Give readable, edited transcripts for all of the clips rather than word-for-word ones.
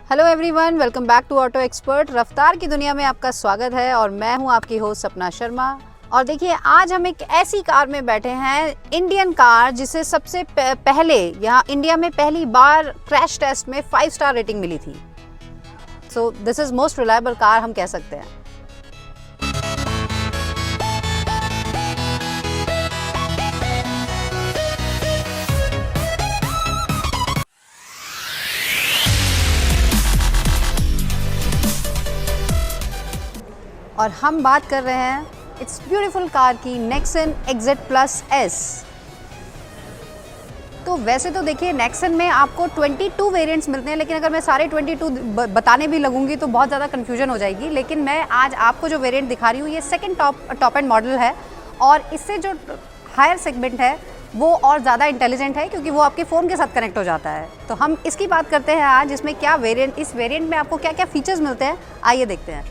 Hello everyone, welcome back to Auto Expert. रफ्तार की दुनिया में आपका स्वागत है और मैं हूं आपकी होस्ट सपना शर्मा। और देखिए, आज हम एक ऐसी कार में बैठे हैं, इंडियन कार, जिसे सबसे पहले यहाँ इंडिया में पहली बार क्रैश टेस्ट में 5 स्टार रेटिंग मिली थी। So this is most reliable car हम कह सकते हैं। और हम बात कर रहे हैं इट्स ब्यूटीफुल कार की नेक्सन XZ+S। तो वैसे तो देखिए, नेक्सन में आपको 22 वेरिएंट्स मिलते हैं, लेकिन अगर मैं सारे 22 बताने भी लगूंगी तो बहुत ज़्यादा कन्फ्यूजन हो जाएगी। लेकिन मैं आज आपको जो वेरिएंट दिखा रही हूँ, ये सेकंड टॉप एंड मॉडल है और इससे जो हायर सेगमेंट है वो और ज़्यादा इंटेलिजेंट है, क्योंकि वो आपके फ़ोन के साथ कनेक्ट हो जाता है। तो हम इसकी बात करते हैं आज, इसमें क्या वेरिएंट, इस वेरिएंट में आपको क्या क्या फीचर्स मिलते हैं, आइए देखते हैं।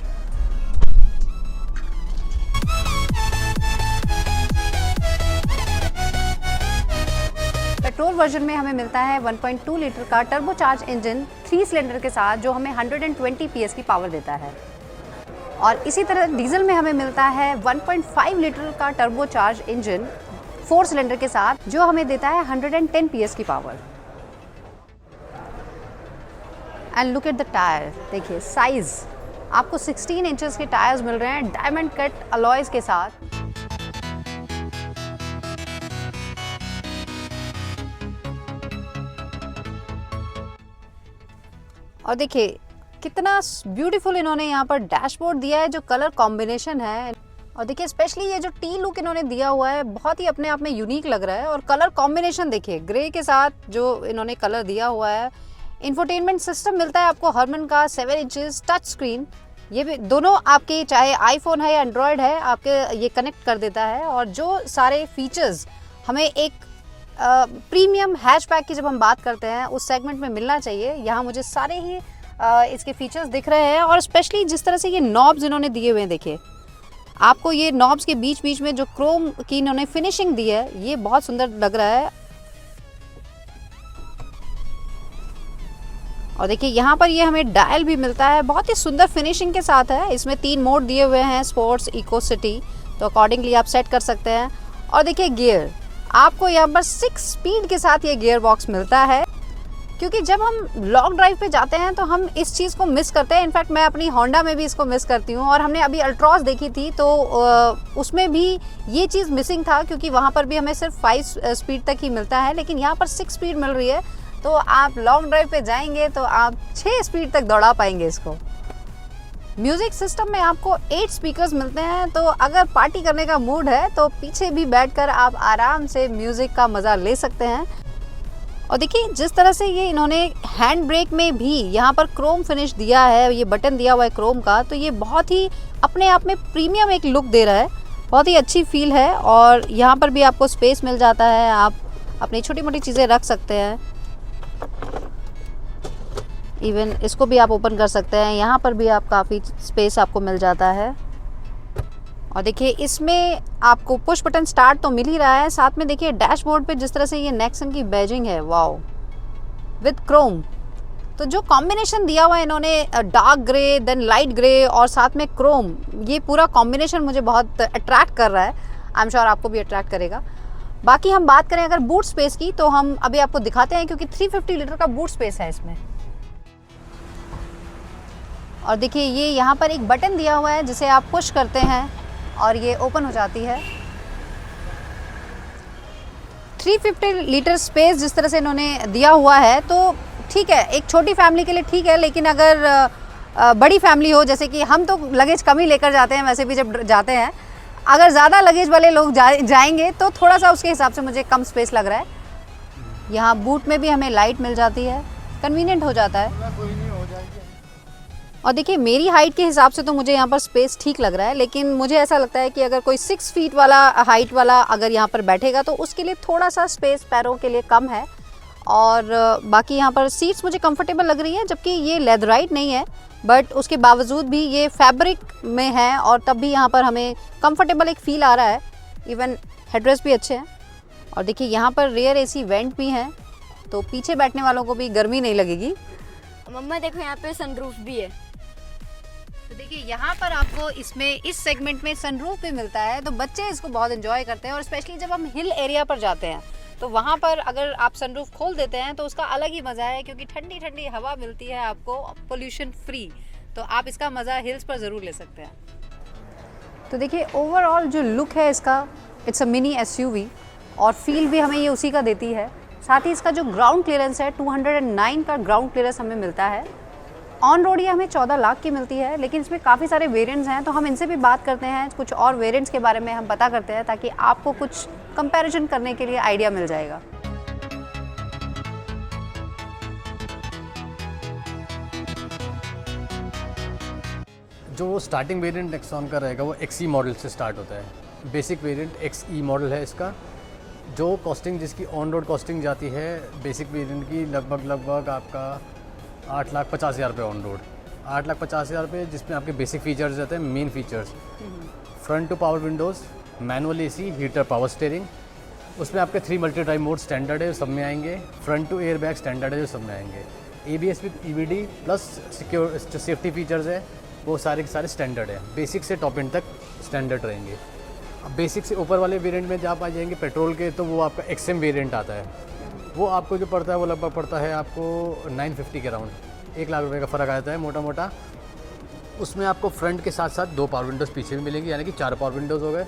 पेट्रोल वर्जन में हमें मिलता है 1.2 लीटर का टर्बोचार्ज इंजन 3 सिलेंडर के साथ, जो हमें 120 PS की पावर देता है। और इसी तरह डीजल में हमें मिलता है 1.5 लीटर का टर्बोचार्ज इंजन 4 सिलेंडर के साथ, जो हमें देता है 110 PS की power. And look at the tyre, देखिए साइज, आपको 16 इंचेस के टायर्स मिल रहे हैं डायमंड कट अलॉयज के साथ। और देखिए कितना ब्यूटीफुल इन्होंने यहाँ पर डैशबोर्ड दिया है, जो कलर कॉम्बिनेशन है। और देखिए स्पेशली ये जो टी लुक इन्होंने दिया हुआ है, बहुत ही अपने आप में यूनिक लग रहा है। और कलर कॉम्बिनेशन देखिए, ग्रे के साथ जो इन्होंने कलर दिया हुआ है। इंफोटेनमेंट सिस्टम मिलता है आपको हरमन का 7 इंचेस टच स्क्रीन। ये भी दोनों आपके, चाहे आईफोन है या एंड्रॉयड है, आपके ये कनेक्ट कर देता है। और जो सारे फीचर्स हमें एक प्रीमियम हैचबैक की जब हम बात करते हैं उस सेगमेंट में मिलना चाहिए, यहाँ मुझे सारे ही इसके फीचर्स दिख रहे हैं। और स्पेशली जिस तरह से ये नॉब्स इन्होंने दिए हुए हैं, देखिए आपको ये नॉब्स के बीच बीच में जो क्रोम की इन्होंने फिनिशिंग दी है, ये बहुत सुंदर लग रहा है। और देखिए यहाँ पर ये हमें डायल भी मिलता है, बहुत ही सुंदर फिनिशिंग के साथ है। इसमें 3 मोड दिए हुए हैं, स्पोर्ट्स, इको, सिटी, तो अकॉर्डिंगली आप सेट कर सकते हैं। और देखिए गियर, आपको यहाँ पर 6 स्पीड के साथ ये गियर बॉक्स मिलता है, क्योंकि जब हम लॉन्ग ड्राइव पे जाते हैं तो हम इस चीज़ को मिस करते हैं। इनफैक्ट मैं अपनी होंडा में भी इसको मिस करती हूँ। और हमने अभी अल्ट्रॉस देखी थी तो उसमें भी ये चीज़ मिसिंग था, क्योंकि वहाँ पर भी हमें सिर्फ 5 स्पीड तक ही मिलता है, लेकिन यहाँ पर 6 स्पीड मिल रही है। तो आप लॉन्ग ड्राइव पे जाएंगे तो आप 6 स्पीड तक दौड़ा पाएंगे इसको। म्यूज़िक सिस्टम में आपको 8 स्पीकर्स मिलते हैं, तो अगर पार्टी करने का मूड है तो पीछे भी बैठकर आप आराम से म्यूज़िक का मज़ा ले सकते हैं। और देखिए जिस तरह से ये इन्होंने हैंड ब्रेक में भी यहाँ पर क्रोम फिनिश दिया है, ये बटन दिया हुआ है क्रोम का, तो ये बहुत ही अपने आप में प्रीमियम एक लुक दे रहा है, बहुत ही अच्छी फील है। और यहाँ पर भी आपको स्पेस मिल जाता है, आप अपनी छोटी मोटी चीज़ें रख सकते हैं। इवन इसको भी आप ओपन कर सकते हैं, यहाँ पर भी आप काफ़ी स्पेस आपको मिल जाता है। और देखिए इसमें आपको पुश बटन स्टार्ट तो मिल ही रहा है, साथ में देखिए डैशबोर्ड पे जिस तरह से ये नेक्सन की बैजिंग है, वाओ, विद क्रोम। तो जो कॉम्बिनेशन दिया हुआ है इन्होंने, dark grey, then light grey और साथ में क्रोम, ये पूरा कॉम्बिनेशन मुझे बहुत अट्रैक्ट कर रहा है। आई एम श्योर आपको भी अट्रैक्ट करेगा। बाकी हम बात करें अगर बूट स्पेस की, तो हम अभी आपको दिखाते हैं, क्योंकि 350 लीटर का बूट स्पेस है इसमें। और देखिए ये यहाँ पर एक बटन दिया हुआ है जिसे आप पुश करते हैं और ये ओपन हो जाती है। 350 लीटर स्पेस जिस तरह से इन्होंने दिया हुआ है, तो ठीक है, एक छोटी फैमिली के लिए ठीक है, लेकिन अगर बड़ी फैमिली हो, जैसे कि हम तो लगेज कम ही लेकर जाते हैं वैसे भी जब जाते हैं, अगर ज़्यादा लगेज वाले लोग जाएंगे तो थोड़ा सा उसके हिसाब से मुझे कम स्पेस लग रहा है। यहाँ बूट में भी हमें लाइट मिल जाती है, कन्वीनियंट हो जाता है। और देखिए मेरी हाइट के हिसाब से तो मुझे यहाँ पर स्पेस ठीक लग रहा है, लेकिन मुझे ऐसा लगता है कि अगर कोई 6 फीट वाला हाइट वाला अगर यहाँ पर बैठेगा तो उसके लिए थोड़ा सा स्पेस पैरों के लिए कम है। और बाकी यहाँ पर सीट्स मुझे कंफर्टेबल लग रही है, जबकि ये लेदराइट नहीं है, बट उसके बावजूद भी ये फैब्रिक में है और तब भी यहाँ पर हमें कंफर्टेबल एक फ़ील आ रहा है। इवन हेडरेस्ट भी अच्छे हैं। और देखिए यहाँ पर रेयर AC वेंट भी हैं, तो पीछे बैठने वालों को भी गर्मी नहीं लगेगी। मम्मा देखो यहाँ पे सनरूफ भी है। तो देखिए यहाँ पर आपको इसमें इस सेगमेंट में सनरूफ भी मिलता है, तो बच्चे इसको बहुत एंजॉय करते हैं। और स्पेशली जब हम हिल एरिया पर जाते हैं तो वहाँ पर अगर आप सनरूफ खोल देते हैं तो उसका अलग ही मज़ा है, क्योंकि ठंडी ठंडी हवा मिलती है आपको, पोल्यूशन फ्री। तो आप इसका मज़ा हिल्स पर ज़रूर ले सकते हैं। तो देखिए ओवरऑल जो लुक है इसका, इट्स अ मिनी एसयूवी, और फील भी हमें ये उसी का देती है। साथ ही इसका जो ग्राउंड क्लियरेंस है 209 का ग्राउंड क्लियरेंस हमें मिलता है। ऑन रोड ये हमें 14 लाख की मिलती है, लेकिन इसमें काफ़ी सारे वेरिएंट्स हैं, तो हम इनसे भी बात करते हैं, कुछ और वेरिएंट्स के बारे में हम पता करते हैं, ताकि आपको कुछ कंपैरिजन करने के लिए आइडिया मिल जाएगा। जो स्टार्टिंग वेरिएंट नेक्सॉन का रहेगा वो XE मॉडल से स्टार्ट होता है। बेसिक वेरिएंट XE मॉडल है इसका। जो कॉस्टिंग जिसकी ऑन रोड कॉस्टिंग जाती है बेसिक वेरिएंट की लगभग आपका 8,50,000 रुपये ऑन रोड। 8,50,000 रुपये, जिसमें आपके बेसिक फीचर्स रहते हैं। Main features front two power windows, manual AC, heater, power steering. उसमें आपके 3 मल्टी ड्राइव मोड स्टैंडर्ड है, सब में आएंगे। Front two air bag standard है, जो सब में आएंगे। ABS with EBD plus secure जो सेफ्टी फीचर्स है वो सारे के सारे स्टैंडर्ड है। बेसिक से टॉप एंड तक स्टैंडर्ड रहेंगे। अब बेसिक से ऊपर वाले वेरिएंट में जब आ जाएंगे पेट्रोल के, तो वो आपका XM वेरिएंट आता है। वो आपको जो पड़ता है वो लगभग पड़ता है आपको 950 के अराउंड, 1 लाख रुपये का फ़र्क आता है मोटा मोटा। उसमें आपको फ्रंट के साथ साथ 2 पावर विंडोज़ पीछे भी मिलेंगी, यानी कि 4 पावर विंडोज़ हो गए।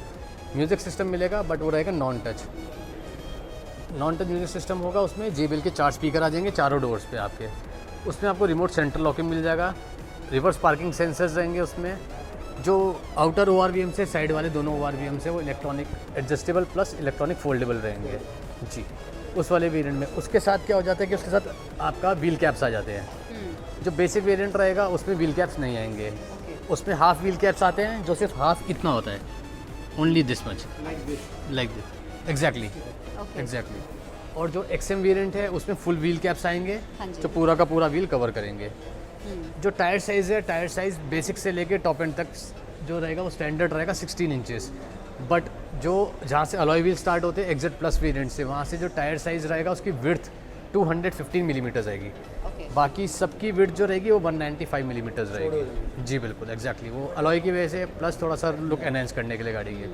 म्यूज़िक सिस्टम मिलेगा, बट वो रहेगा नॉन टच म्यूज़िक सिस्टम होगा। उसमें JBL के 4 स्पीकर आ जाएंगे चारों डोर्स पे आपके। उसमें आपको रिमोट सेंटर लॉकिंग मिल जाएगा। रिवर्स पार्किंग सेंसर्स रहेंगे उसमें। जो आउटर ORVM से साइड वाले दोनों ORVM से वो electronic adjustable plus electronic foldable रहेंगे जी, उस वाले वेरिएंट में। उसके साथ क्या हो जाता है कि उसके साथ आपका व्हील कैप्स आ जाते हैं। जो बेसिक वेरिएंट रहेगा उसमें व्हील कैप्स नहीं आएंगे। उसमें हाफ व्हील कैप्स आते हैं, जो सिर्फ हाफ इतना होता है, only this much, like this, exactly. और जो XM वेरिएंट है उसमें फुल व्हील कैप्स आएंगे, जो पूरा का पूरा व्हील कवर करेंगे। जो टायर साइज़ है, टायर साइज़ बेसिक से लेके टॉप एंड तक जो रहेगा वो स्टैंडर्ड रहेगा 16 इंचेस। बट जो जहाँ से अलॉय व्हील स्टार्ट होते हैं XZ प्लस वेरिएंट से, वहाँ से जो टायर साइज़ रहेगा उसकी विड्थ 215 मिलीमीटर आएगी। बाकी सबकी विड्थ जो रहेगी वो 195 मिलीमीटर रहेगी जी, बिल्कुल एग्जैक्टली। वो अलॉय की वजह से प्लस थोड़ा सा लुक एनहेंस करने के लिए गाड़ी के।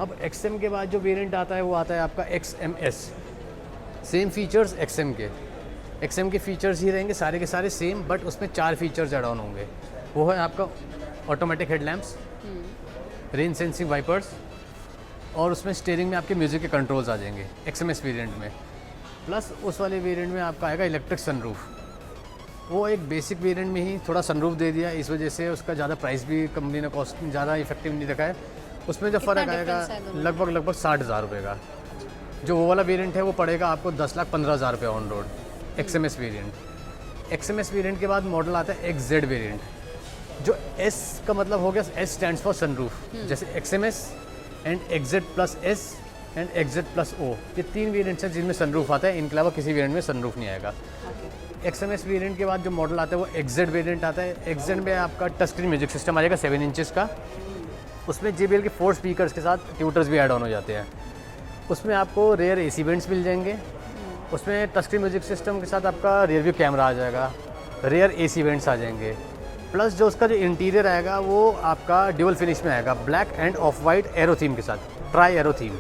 अब XM के बाद जो वेरिएंट आता है वो आता है आपका XMS। सेम फीचर्स XM के फीचर्स ही रहेंगे सारे के सारे सेम, बट उसमें 4 फीचर्स ऐड ऑन होंगे। वो है आपका automatic headlamps, rain sensing wipers, और उसमें स्टीयरिंग में आपके म्यूज़िक के कंट्रोल्स आ जाएंगे XMS वेरिएंट में। प्लस उस वाले वेरिएंट में आपका आएगा इलेक्ट्रिक सनरूफ। वो एक बेसिक वेरिएंट में ही थोड़ा सनरूफ दे दिया, इस वजह से उसका ज़्यादा प्राइस भी कंपनी ने कॉस्ट ज़्यादा इफेक्टिव नहीं रखा है। उसमें जो फ़र्क आएगा लगभग 60,000 रुपये का। जो वो वाला वेरिएंट है वो पड़ेगा आपको 10,15,000 रुपये on road, XMS variant. XMS variant के बाद मॉडल आता है XZ वेरिएंट। जो S का मतलब हो गया, S स्टैंड्स फॉर सनरूफ। जैसे XMS and XZ plus S and XZ plus O, ये 3 वेरिएंट्स हैं जिनमें सनरूफ आता है। इनके अलावा किसी वेरिएंट में सनरूफ नहीं आएगा। XMS वेरिएंट के बाद जो मॉडल आता है वो XZ वेरिएंट आता है। XZ में आपका टच स्क्रीन म्यूजिक सिस्टम आ जाएगा 7 इंचेस का। उसमें JBL के 4 स्पीकर्स के साथ ट्यूटर्स भी ऐड ऑन हो जाते हैं। उसमें आपको रेयर AC वेंट्स मिल जाएंगे। उसमें टच स्क्रीन म्यूजिक सिस्टम के साथ आपका रियर व्यू कैमरा आ जाएगा, रेयर AC वेंट्स आ जाएंगे। प्लस जो उसका जो इंटीरियर आएगा वो आपका ड्यूअल फिनिश में आएगा, black end of white arrow theme के साथ, ट्राई एरो थीम,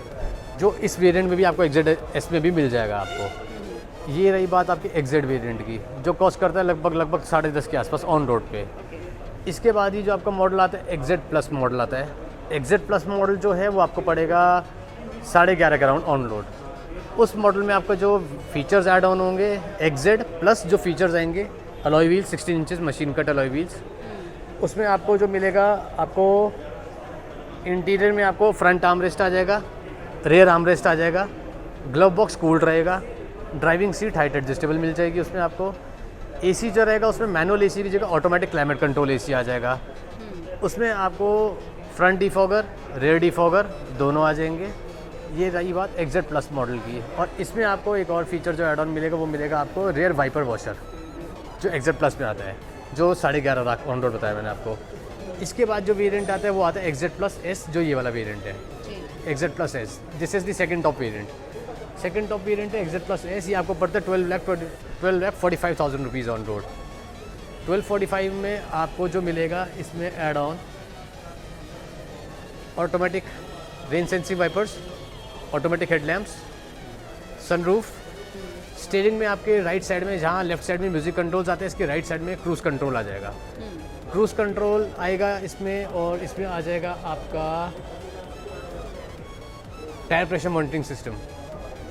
जो इस वेरिएंट में भी आपको XZ में भी मिल जाएगा आपको। ये रही बात आपकी XZ वेरिएंट की, जो कॉस्ट करता है लगभग 10.5 के आसपास ऑन रोड पे। इसके बाद ही जो आपका मॉडल आता है XZ प्लस मॉडल आता है। XZ प्लस मॉडल जो है वो आपको पड़ेगा 11.5 के अराउंड ऑन रोड। उस मॉडल में आपका जो फीचर्स ऐड ऑन होंगे XZ प्लस जो फीचर्स आएंगे, alloy wheel 16 inches machine cut alloy wheels. उसमें आपको जो मिलेगा, आपको इंटीरियर में आपको फ्रंट आर्मरेस्ट आ जाएगा, रेयर आर्मरेस्ट आ जाएगा, ग्लव बॉक्स कूल्ड रहेगा, ड्राइविंग सीट हाइट एडजस्टेबल मिल जाएगी। उसमें आपको AC जो रहेगा उसमें मैनुअल AC की जगह ऑटोमेटिक क्लाइमेट कंट्रोल AC आ जाएगा। उसमें आपको फ्रंट डिफॉगर, रेयर डिफॉगर दोनों आ जाएंगे। ये रही बात XZ प्लस मॉडल की। और इसमें आपको एक और फीचर जो एड ऑन मिलेगा वो मिलेगा आपको रेयर वाइपर वॉशर, जो XZ प्लस में आता है, जो 11.5 लाख ऑन रोड बताया मैंने आपको। इसके बाद जो वेरिएंट आता है वो आता है XZ प्लस S, जो ये वाला वेरिएंट है XZ plus S। This is the second top variant. Second top variant है XZ प्लस S। ये आपको पड़ता है 12,45,000 रुपीज़ ऑन रोड। 1245 में आपको जो मिलेगा इसमें add on automatic rain sensing wipers, automatic headlamps, sunroof, steering में आपके राइट साइड में, जहाँ लेफ्ट साइड में म्यूजिक कंट्रोल्स आते हैं, इसके राइट साइड में क्रूज़ कंट्रोल आ जाएगा। क्रूज़ कंट्रोल आएगा इसमें, और इसमें आ जाएगा आपका टायर प्रेशर मॉनिटरिंग सिस्टम,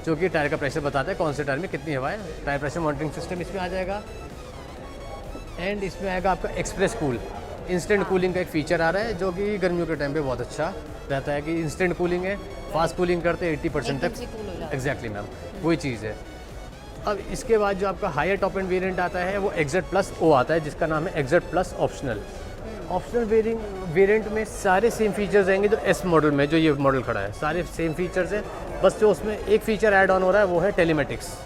जो कि टायर का प्रेशर बताता है कौन से टायर में कितनी हवा है। टायर प्रेशर मॉनिटरिंग सिस्टम इसमें आ जाएगा। एंड इसमें आएगा आपका एक्सप्रेस कूल, इंस्टेंट कूलिंग का एक फीचर आ रहा है, जो कि गर्मियों के टाइम पे बहुत अच्छा रहता है कि इंस्टेंट कूलिंग है, फास्ट कूलिंग करते हैं 80% तक। एग्जैक्टली मैम, वही चीज़ है। अब इसके बाद जो आपका हायर टॉप एंड वेरिएंट आता है वो एक्जेट प्लस ओ आता है, जिसका नाम है exact plus optional. Optional variant में सारे सेम फीचर्स रहेंगे जो एस मॉडल में, जो ये मॉडल खड़ा है, सारे सेम फीचर्स हैं। बस जो उसमें एक फीचर ऐड ऑन हो रहा है वो है टेलीमेटिक्स,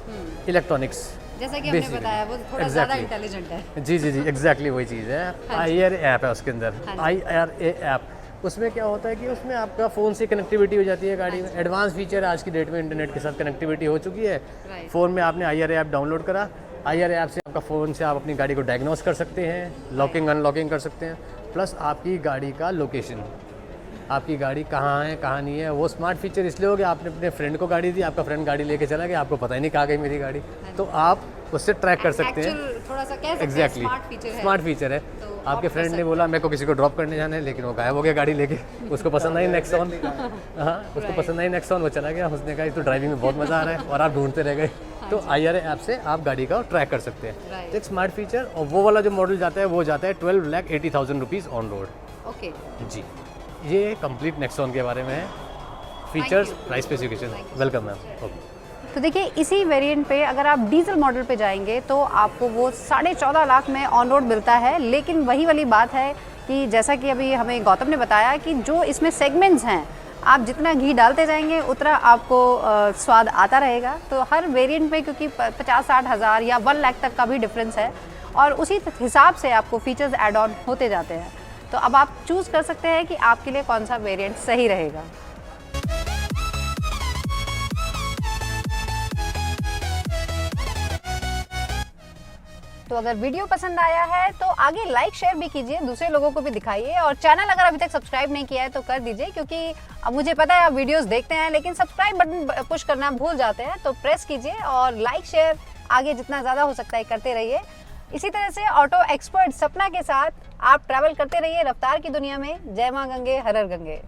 इलेक्ट्रॉनिक्स, जैसा कि हमने बताया वो थोड़ा ज़्यादा इंटेलिजेंट है। जी एग्जैक्टली वही चीज़ है। IRA ऐप है उसके अंदर, IRA ऐप। उसमें क्या होता है कि उसमें आपका फ़ोन से कनेक्टिविटी हो जाती है गाड़ी में। एडवांस फीचर आज की डेट में इंटरनेट के साथ कनेक्टिविटी हो चुकी है। फ़ोन में आपने IRA ऐप डाउनलोड करा, IRA ऐप से आपका फ़ोन से आप अपनी गाड़ी को डायग्नोस कर सकते हैं, लॉकिंग अनलॉकिंग कर सकते हैं, प्लस आपकी गाड़ी का लोकेशन, आपकी गाड़ी कहाँ है कहाँ नहीं है। वो स्मार्ट फीचर इसलिए हो गया, आपने अपने फ्रेंड को गाड़ी दी, आपका फ्रेंड गाड़ी लेके चला गया, आपको पता ही नहीं कहाँ गई मेरी गाड़ी, तो आप उससे ट्रैक कर सकते हैं। थोड़ा सा कह सकते हैं एग्जैक्टली स्मार्ट फीचर है। आपके फ्रेंड ने बोला मेरे को किसी को ड्रॉप करने जाना है, लेकिन वो गायब हो गया गाड़ी लेके, उसको पसंद आई नेक्सॉन। हाँ, उसको पसंद आई नेक्सॉन, वो चला गया, उसने कहा तो ड्राइविंग में बहुत मज़ा आ रहा है, और आप ढूंढते रह गए। तो IRA ऐप से आप गाड़ी का ट्रैक कर सकते हैं। एक स्मार्ट फीचर। और वो वाला जो मॉडल जाता है वो जाता है 12,80,000 रुपीज़ ऑन रोड। ओके जी, ये कंप्लीट नेक्सॉन के बारे में है, features, price specification. Welcome ma'am. Okay, तो देखिए इसी वेरिएंट पे अगर आप डीजल मॉडल पे जाएंगे तो आपको वो 14.5 लाख में ऑन रोड मिलता है। लेकिन वही वाली बात है कि जैसा कि अभी हमें गौतम ने बताया कि जो इसमें सेगमेंट्स हैं, आप जितना घी डालते जाएंगे उतना आपको स्वाद आता रहेगा। तो हर वेरिएंट में क्योंकि 50-60 हज़ार या 1 लाख तक का भी डिफरेंस है, और उसी हिसाब से आपको फीचर्स ऐड ऑन होते जाते हैं। तो अब आप चूज़ कर सकते हैं कि आपके लिए कौन सा वेरिएंट सही रहेगा। तो अगर वीडियो पसंद आया है तो आगे लाइक शेयर भी कीजिए, दूसरे लोगों को भी दिखाइए, और चैनल अगर अभी तक सब्सक्राइब नहीं किया है तो कर दीजिए, क्योंकि अब मुझे पता है आप वीडियोस देखते हैं लेकिन सब्सक्राइब बटन पुश करना भूल जाते हैं। तो प्रेस कीजिए और लाइक शेयर आगे जितना ज़्यादा हो सकता है करते रहिए। इसी तरह से ऑटो एक्सपर्ट सपना के साथ आप ट्रैवल करते रहिए रफ्तार की दुनिया में। जय मां गंगे, हर हर गंगे।